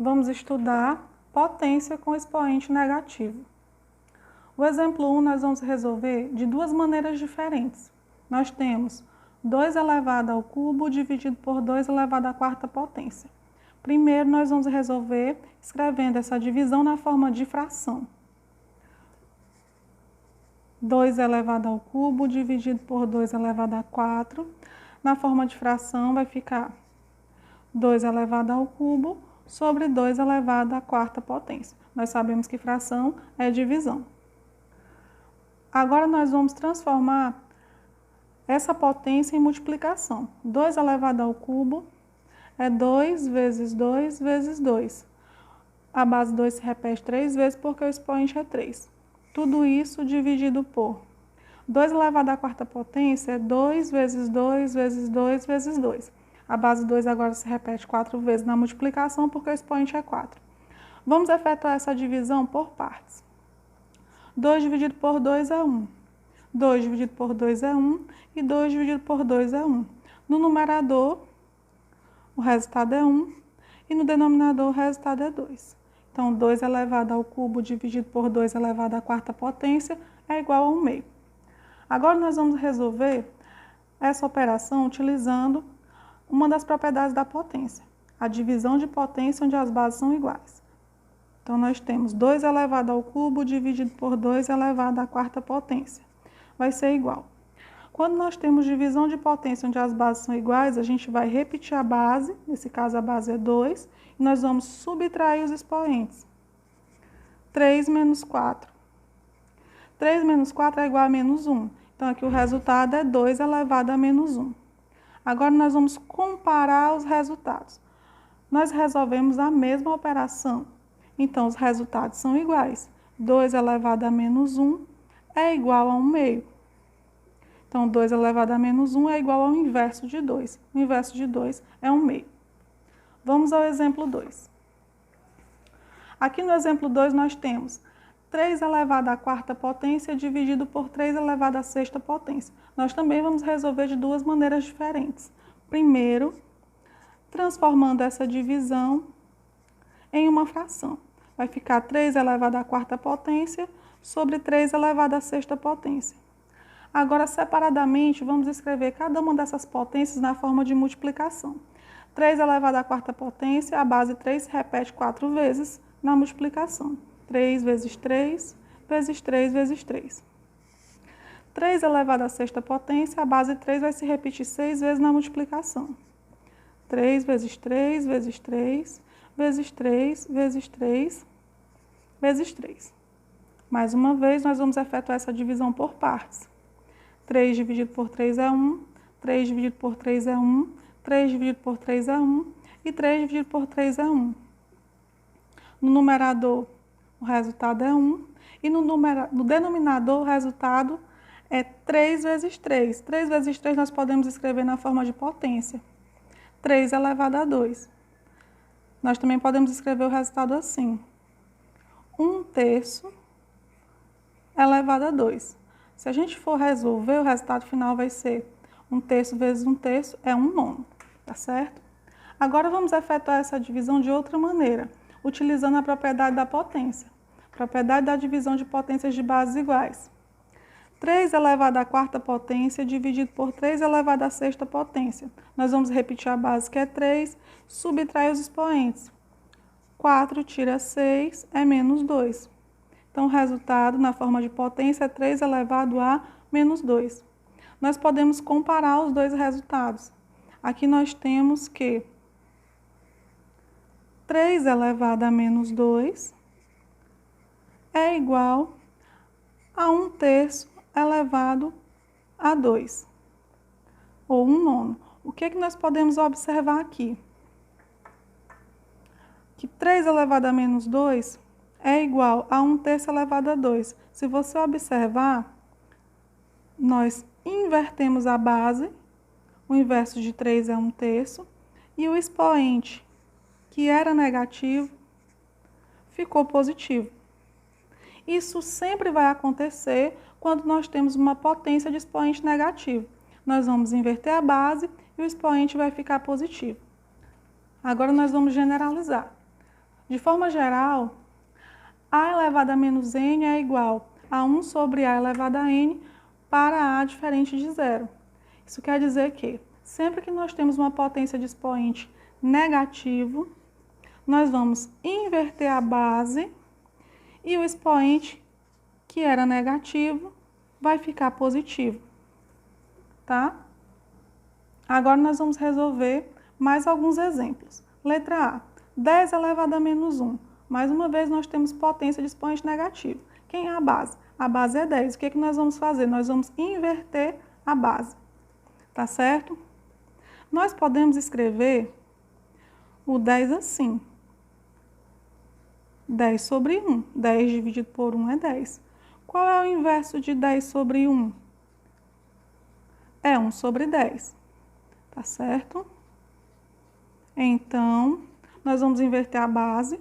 vamos estudar potência com expoente negativo. O exemplo 1 nós vamos resolver de duas maneiras diferentes. Nós temos 2 elevado ao cubo dividido por 2 elevado à quarta potência. Primeiro, nós vamos resolver escrevendo essa divisão na forma de fração. 2 elevado ao cubo dividido por 2 elevado a 4. Na forma de fração vai ficar 2 elevado ao cubo sobre 2 elevado à quarta potência. Nós sabemos que fração é divisão. Agora nós vamos transformar essa potência em multiplicação. 2 elevado ao cubo é 2 vezes 2 vezes 2. A base 2 se repete 3 vezes porque o expoente é 3. Tudo isso dividido por 2 elevado à quarta potência é 2 vezes 2 vezes 2 vezes 2. A base 2 agora se repete 4 vezes na multiplicação porque o expoente é 4. Vamos efetuar essa divisão por partes. 2 dividido por 2 é 1. 2 dividido por 2 é 1 e 2 dividido por 2 é 1. No numerador, o resultado é 1 e no denominador o resultado é 2. Então, 2 elevado ao cubo dividido por 2 elevado à quarta potência é igual a 1 meio. Agora nós vamos resolver essa operação utilizando uma das propriedades da potência, a divisão de potência onde as bases são iguais. Então, nós temos 2 elevado ao cubo dividido por 2 elevado à quarta potência. Vai ser igual. Quando nós temos divisão de potência onde as bases são iguais, a gente vai repetir a base, nesse caso a base é 2, e nós vamos subtrair os expoentes. 3 menos 4. 3 menos 4 é igual a menos 1. Então, aqui o resultado é 2 elevado a menos 1. Agora, nós vamos comparar os resultados. Nós resolvemos a mesma operação. Então, os resultados são iguais. 2 elevado a menos 1 é igual a 1 meio. Então, 2 elevado a menos 1 é igual ao inverso de 2. O inverso de 2 é 1 meio. Vamos ao exemplo 2. Aqui no exemplo 2 nós temos 3 elevado à quarta potência dividido por 3 elevado à sexta potência. Nós também vamos resolver de duas maneiras diferentes. Primeiro, transformando essa divisão em uma fração. Vai ficar 3 elevado à quarta potência sobre 3 elevado à sexta potência. Agora, separadamente, vamos escrever cada uma dessas potências na forma de multiplicação. 3 elevado à quarta potência, a base 3 se repete 4 vezes na multiplicação. 3 vezes 3, vezes 3, vezes 3. 3 elevado à sexta potência, a base 3 vai se repetir 6 vezes na multiplicação. 3 vezes 3, vezes 3, vezes 3, vezes 3, vezes 3. Mais uma vez, nós vamos efetuar essa divisão por partes. 3 dividido por 3 é 1, 3 dividido por 3 é 1, 3 dividido por 3 é 1 e 3 dividido por 3 é 1. No numerador, o resultado é 1 e no denominador, o resultado é 3 vezes 3. 3 vezes 3 nós podemos escrever na forma de potência. 3 elevado a 2. Nós também podemos escrever o resultado assim. 1/3 elevado a 2. Se a gente for resolver, o resultado final vai ser 1/3 vezes 1/3 é 1/9, tá certo? Agora vamos efetuar essa divisão de outra maneira, utilizando a propriedade da potência. Propriedade da divisão de potências de bases iguais. 3 elevado à quarta potência dividido por 3 elevado à sexta potência. Nós vamos repetir a base que é 3, subtrair os expoentes. 4 tira 6 é menos 2. Então, o resultado na forma de potência é 3 elevado a menos 2. Nós podemos comparar os dois resultados. Aqui nós temos que 3 elevado a menos 2 é igual a 1/3 elevado a 2, ou 1/9. O que nós podemos observar aqui? Que 3 elevado a menos 2 é igual a 1/3 elevado a 2. Se você observar, nós invertemos a base, o inverso de 3 é 1/3, e o expoente, que era negativo, ficou positivo. Isso sempre vai acontecer quando nós temos uma potência de expoente negativo. Nós vamos inverter a base e o expoente vai ficar positivo. Agora nós vamos generalizar. De forma geral, a elevado a menos n é igual a 1 sobre a elevado a n para a diferente de zero. Isso quer dizer que, sempre que nós temos uma potência de expoente negativo, nós vamos inverter a base e o expoente que era negativo vai ficar positivo, tá? Agora nós vamos resolver mais alguns exemplos. Letra A, 10 elevado a menos 1. Mais uma vez nós temos potência de expoente negativo. Quem é a base? A base é 10. O que nós vamos fazer? Nós vamos inverter a base, tá certo? Nós podemos escrever o 10 assim. 10 sobre 1. 10 dividido por 1 é 10. Qual é o inverso de 10 sobre 1? É 1 sobre 10. Tá certo? Então, nós vamos inverter a base.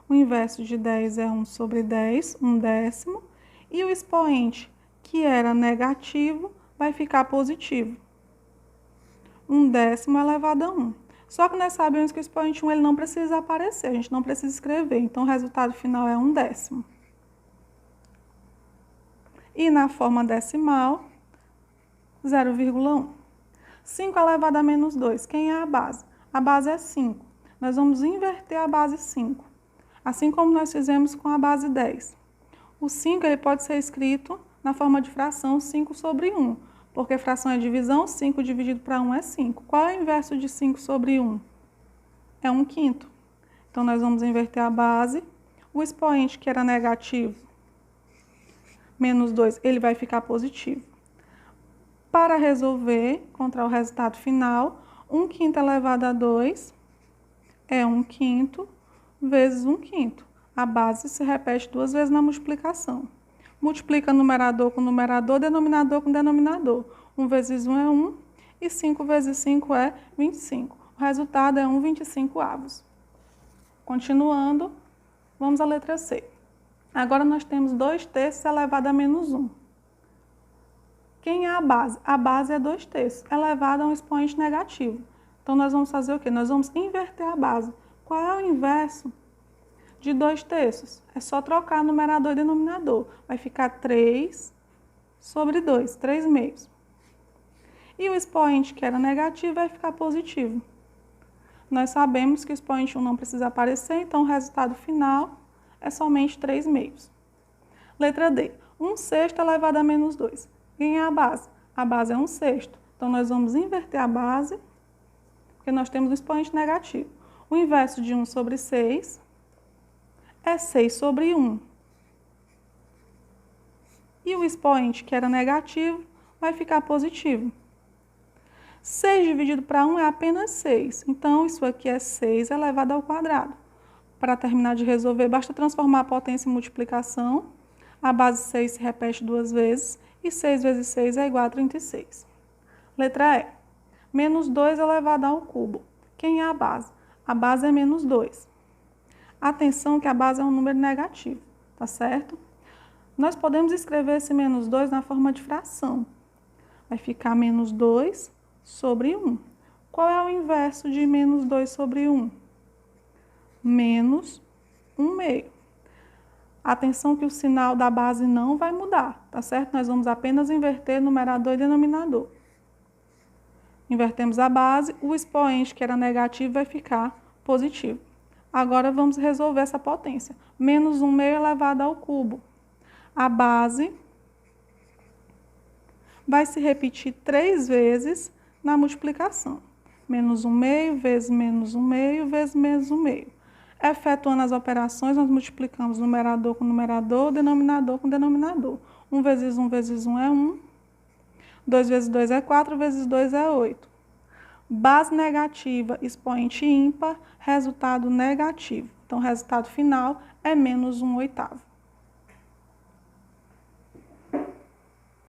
O inverso de 10 é 1 sobre 10, 1/10. E o expoente, que era negativo, vai ficar positivo. 1/10 elevado a 1. Só que nós sabemos que o expoente 1 ele não precisa aparecer, a gente não precisa escrever. Então, o resultado final é 1/10. E na forma decimal, 0,1. 5 elevado a menos 2. Quem é a base? A base é 5. Nós vamos inverter a base 5. Assim como nós fizemos com a base 10. O 5 ele pode ser escrito na forma de fração 5 sobre 1. Porque fração é divisão, 5 dividido para 1 é 5. Qual é o inverso de 5 sobre 1? É 1/5. Então, nós vamos inverter a base. O expoente, que era negativo, menos 2, ele vai ficar positivo. Para resolver, encontrar o resultado final, 1/5 elevado a 2 é 1/5 vezes 1/5. A base se repete 2 vezes na multiplicação. Multiplica numerador com numerador, denominador com denominador. 1 vezes 1 é 1 e 5 vezes 5 é 25. O resultado é 1/25. Continuando, vamos à letra C. Agora nós temos 2/3 elevado a menos 1. Quem é a base? A base é 2/3 elevado a um expoente negativo. Então, nós vamos fazer o quê? Nós vamos inverter a base. Qual é o inverso de 2/3? É só trocar numerador e denominador. Vai ficar 3 sobre 2, 3/2. E o expoente que era negativo vai ficar positivo. Nós sabemos que o expoente 1 não precisa aparecer, então o resultado final é somente 3/2. Letra D. 1/6 elevado a menos 2. Quem é a base? A base é 1/6. Então, nós vamos inverter a base, porque nós temos o expoente negativo. O inverso de 1 sobre 6 é 6 sobre 1. E o expoente, que era negativo, vai ficar positivo. 6 dividido para 1 é apenas 6. Então, isso aqui é 6 elevado ao quadrado. Para terminar de resolver, basta transformar a potência em multiplicação. A base 6 se repete 2 vezes. E 6 vezes 6 é igual a 36. Letra E. Menos 2 elevado ao cubo. Quem é a base? A base é menos 2. Atenção que a base é um número negativo, tá certo? Nós podemos escrever esse menos 2 na forma de fração. Vai ficar menos 2 sobre 1. Qual é o inverso de menos 2 sobre 1? Menos 1/2. Atenção que o sinal da base não vai mudar, tá certo? Nós vamos apenas inverter numerador e denominador. Invertemos a base, o expoente que era negativo vai ficar positivo. Agora vamos resolver essa potência. Menos 1/2 elevado ao cubo. A base vai se repetir 3 vezes na multiplicação. Menos 1/2 vezes menos 1/2 vezes menos 1/2. Efetuando as operações, nós multiplicamos numerador com numerador, denominador com denominador. 1 vezes 1 vezes 1 é 1. 2 vezes 2 é 4, vezes 2 é 8. Base negativa, expoente ímpar, resultado negativo. Então, o resultado final é menos 1/8.